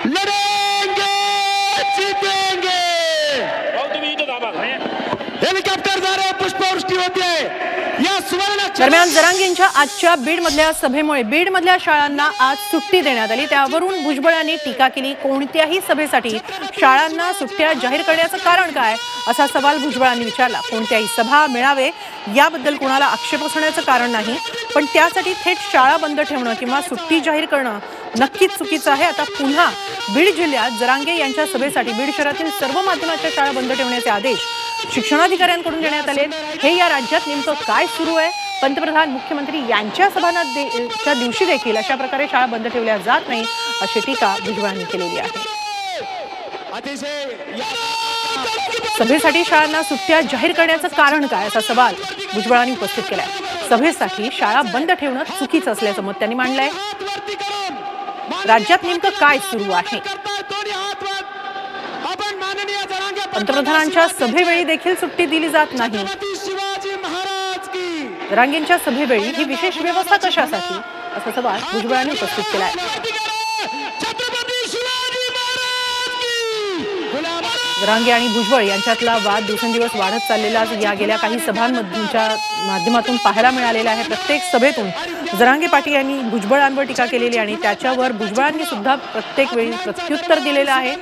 लढेंगे जीतेंगे। तुम्ही इथं दाबा हेलिकॉप्टर जा रहे, पुष्पवृष्टी होते या सुवर्ण। दरम्यान जरांगे यांच्या आजच्या बीडमधल्या सभेमुळे बीडमधल्या शाळांना आज सुट्टी देण्यात आली। त्यावरून भुजबळ यांनी टीका केली। कोणत्याही सभेसाठी शाळांना सुट्ट्या जाहीर करण्याचं कारण काय असा सवाल भुजबळांनी विचारला। कोणत्याही सभा मेळावे याबद्दल कोणाला आक्षेप असण्याचं कारण नाही, पण त्यासाठी थेट शाळा बंद ठेवणं किंवा सुट्टी जाहीर करणं नक्कीच चुकीचं आहे। आता पुन्हा बीड जिल्ह्यात जरांगे यांच्या सभेसाठी बीड शहरातील सर्व माध्यमाच्या शाळा बंद ठेवण्याचे आदेश शिक्षणाधिकाऱ्यांकडून देण्यात आले। हे या राज्यात नेमकं काय सुरू आहे? पंतप्रधान मुख्यमंत्री यांच्या सभांच्या दिवशी देखील अशा प्रकारे शाळा बंद ठेवल्या जात नाही अशी टीका भुजबळांनी केलेली आहे। सभेसाठी शाळांना सुट्ट्या जाहीर करण्याचं कारण काय असा सवाल भुजबळांनी उपस्थित केलाय। सभेसाठी शाळा बंद ठेवणं चुकीचं असल्याचं मत त्यांनी मांडलंय। राज्यात नेमकं काय सुरू आहे? पंतप्रधानांच्या सभेवेळी देखील सुट्टी दिली जात नाही। जरांगेंच्या सभेवेळी ही विशेष व्यवस्था कशासाठी असा सवाल भुजबळांनी उपस्थित केलाय। जरांगे आणि भुजबळ यांच्यातला वाद दिवसेंदिवस वाढत चाललेला या गेल्या काही सभांच्या माध्यमातून पाहायला मिळालेला आहे। प्रत्येक सभेतून जरांगे पाटील यांनी भुजबळांवर टीका केलेली आणि त्याच्यावर भुजबळांनी सुद्धा प्रत्येक वेळी प्रत्युत्तर दिलेलं आहे।